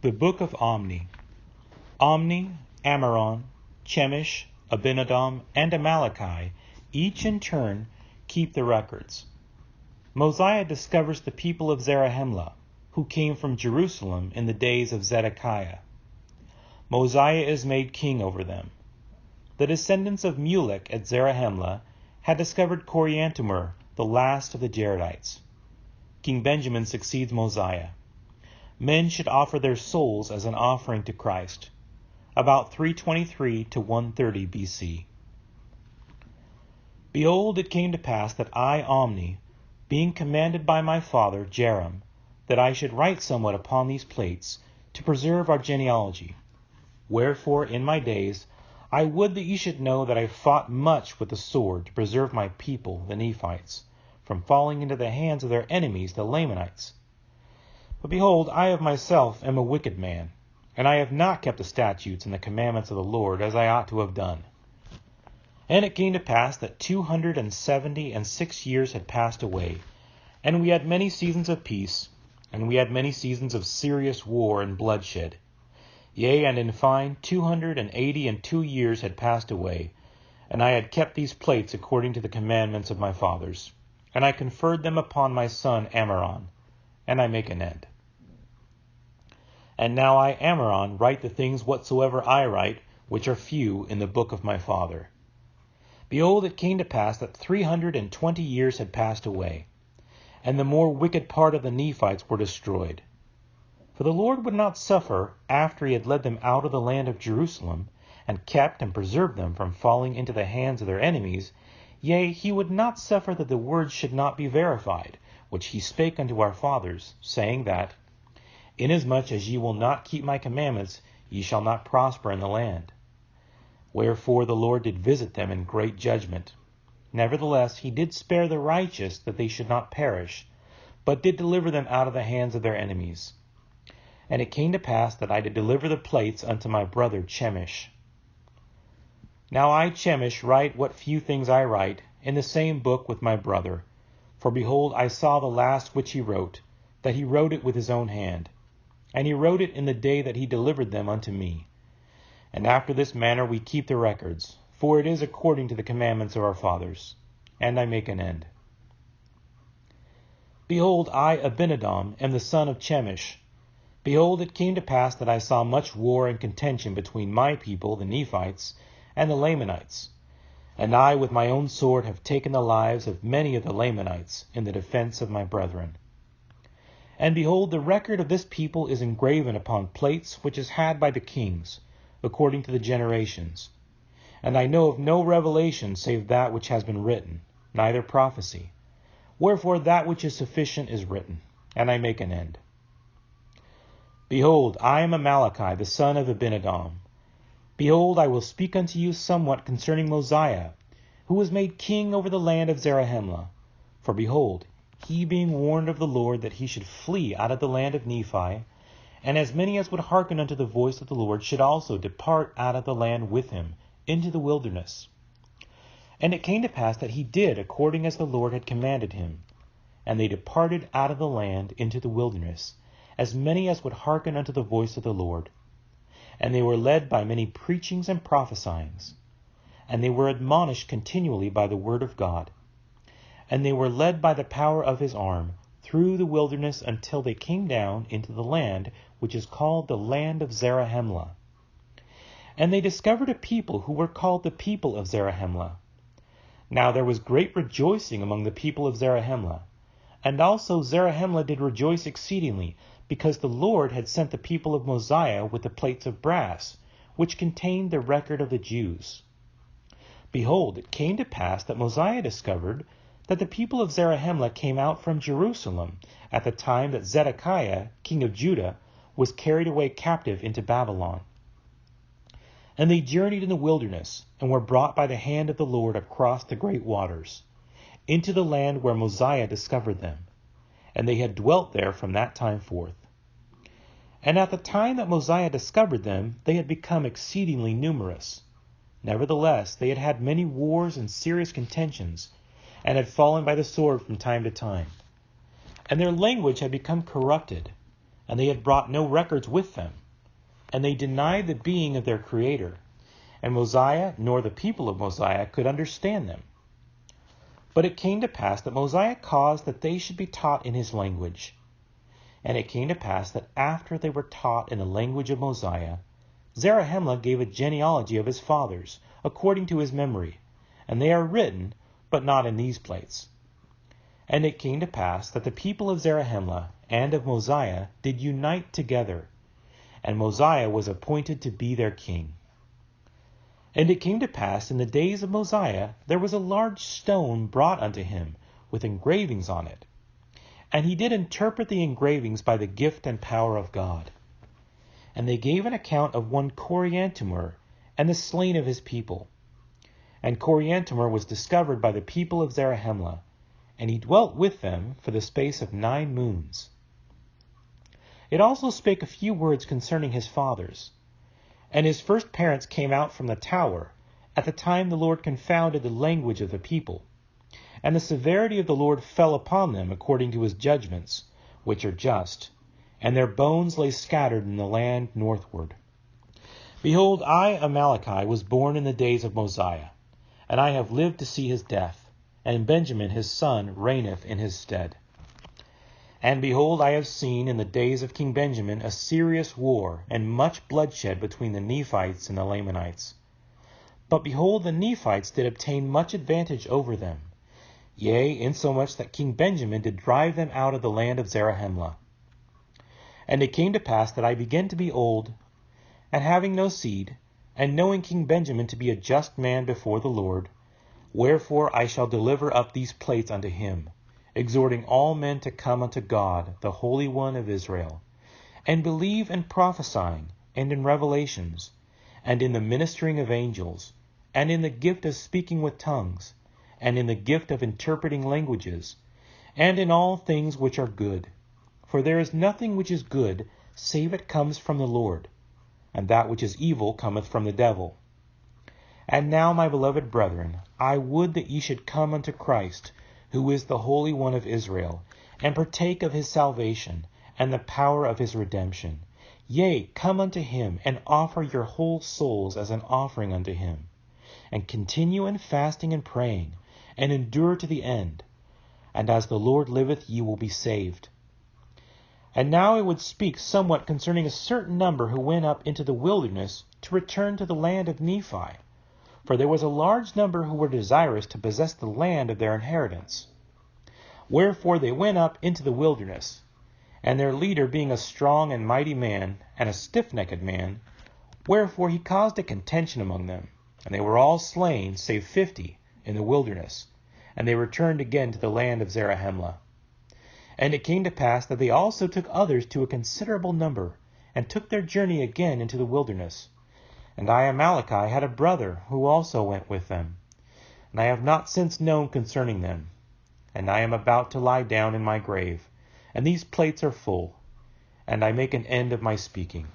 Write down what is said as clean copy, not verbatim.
The Book of Omni. Omni, Amaron, Chemish, Abinadom, and Amaleki, each in turn, keep the records. Mosiah discovers the people of Zarahemla, who came from Jerusalem in the days of Zedekiah. Mosiah is made king over them. The descendants of Mulek at Zarahemla had discovered Coriantumr, the last of the Jaredites. King Benjamin succeeds Mosiah. Men should offer their souls as an offering to Christ, about 323 to 130 BC. Behold, it came to pass that I, Omni, being commanded by my father Jeram, that I should write somewhat upon these plates, to preserve our genealogy. Wherefore, in my days, I would that ye should know that I fought much with the sword to preserve my people, the Nephites, from falling into the hands of their enemies, the Lamanites. But behold, I of myself am a wicked man, and I have not kept the statutes and the commandments of the Lord as I ought to have done. And it came to pass that 276 years had passed away, and we had many seasons of peace, and we had many seasons of serious war and bloodshed. Yea, and in fine, 282 years had passed away, and I had kept these plates according to the commandments of my fathers, and I conferred them upon my son Amaron, and I make an end. And now I, Amaron, write the things whatsoever I write, which are few, in the book of my father. Behold, it came to pass that 320 years had passed away, and the more wicked part of the Nephites were destroyed. For the Lord would not suffer, after he had led them out of the land of Jerusalem, and kept and preserved them from falling into the hands of their enemies, yea, he would not suffer that the words should not be verified, which he spake unto our fathers, saying that, Inasmuch as ye will not keep my commandments, ye shall not prosper in the land. Wherefore the Lord did visit them in great judgment. Nevertheless he did spare the righteous, that they should not perish, but did deliver them out of the hands of their enemies. And it came to pass that I did deliver the plates unto my brother Chemish. Now I, Chemish, write what few things I write, in the same book with my brother. For behold, I saw the last which he wrote, that he wrote it with his own hand. And he wrote it in the day that he delivered them unto me. And after this manner we keep the records, for it is according to the commandments of our fathers. And I make an end. Behold, I, Abinadom, am the son of Chemish. Behold, it came to pass that I saw much war and contention between my people, the Nephites, and the Lamanites. And I with my own sword have taken the lives of many of the Lamanites in the defense of my brethren. And behold, the record of this people is engraven upon plates which is had by the kings, according to the generations. And I know of no revelation save that which has been written, neither prophecy. Wherefore that which is sufficient is written, and I make an end. Behold, I am Amaleki, the son of Abinadom. Behold, I will speak unto you somewhat concerning Mosiah, who was made king over the land of Zarahemla. For behold, he being warned of the Lord that he should flee out of the land of Nephi, and as many as would hearken unto the voice of the Lord should also depart out of the land with him into the wilderness. And it came to pass that he did according as the Lord had commanded him. And they departed out of the land into the wilderness, as many as would hearken unto the voice of the Lord. And they were led by many preachings and prophesyings. And they were admonished continually by the word of God. And they were led by the power of his arm through the wilderness until they came down into the land which is called the land of Zarahemla. And they discovered a people who were called the people of Zarahemla. Now there was great rejoicing among the people of Zarahemla. And also Zarahemla did rejoice exceedingly, because the Lord had sent the people of Mosiah with the plates of brass, which contained the record of the Jews. Behold, it came to pass that Mosiah discovered that the people of Zarahemla came out from Jerusalem at the time that Zedekiah, king of Judah, was carried away captive into Babylon. And they journeyed in the wilderness, and were brought by the hand of the Lord across the great waters, into the land where Mosiah discovered them. And they had dwelt there from that time forth. And at the time that Mosiah discovered them, they had become exceedingly numerous. Nevertheless, they had had many wars and serious contentions, and had fallen by the sword from time to time. And their language had become corrupted, and they had brought no records with them, and they denied the being of their Creator, and Mosiah nor the people of Mosiah could understand them. But it came to pass that Mosiah caused that they should be taught in his language. And it came to pass that after they were taught in the language of Mosiah, Zarahemla gave a genealogy of his fathers, according to his memory, and they are written, but not in these plates. And it came to pass that the people of Zarahemla and of Mosiah did unite together, and Mosiah was appointed to be their king. And it came to pass in the days of Mosiah there was a large stone brought unto him, with engravings on it. And he did interpret the engravings by the gift and power of God. And they gave an account of one Coriantumr, and the slain of his people. And Coriantumr was discovered by the people of Zarahemla, and he dwelt with them for the space of 9 moons. It also spake a few words concerning his fathers. And his first parents came out from the tower, at the time the Lord confounded the language of the people. And the severity of the Lord fell upon them according to his judgments, which are just, and their bones lay scattered in the land northward. Behold, I, Amaleki, was born in the days of Mosiah, and I have lived to see his death, and Benjamin his son reigneth in his stead. And behold, I have seen in the days of King Benjamin a serious war, and much bloodshed between the Nephites and the Lamanites. But behold, the Nephites did obtain much advantage over them, yea, insomuch that King Benjamin did drive them out of the land of Zarahemla. And it came to pass that I began to be old, and having no seed, and knowing King Benjamin to be a just man before the Lord, wherefore I shall deliver up these plates unto him, exhorting all men to come unto God, the Holy One of Israel, and believe in prophesying, and in revelations, and in the ministering of angels, and in the gift of speaking with tongues, and in the gift of interpreting languages, and in all things which are good. For there is nothing which is good, save it comes from the Lord, and that which is evil cometh from the devil. And now, my beloved brethren, I would that ye should come unto Christ, who is the Holy One of Israel, and partake of his salvation, and the power of his redemption. Yea, come unto him, and offer your whole souls as an offering unto him, and continue in fasting and praying, and endure to the end. And as the Lord liveth, ye will be saved. And now I would speak somewhat concerning a certain number who went up into the wilderness to return to the land of Nephi. For there was a large number who were desirous to possess the land of their inheritance. Wherefore they went up into the wilderness, and their leader being a strong and mighty man, and a stiff-necked man, wherefore he caused a contention among them, and they were all slain, save 50, in the wilderness, and they returned again to the land of Zarahemla. And it came to pass that they also took others to a considerable number, and took their journey again into the wilderness. And I, Amaleki, had a brother who also went with them, and I have not since known concerning them. And I am about to lie down in my grave, and these plates are full, and I make an end of my speaking.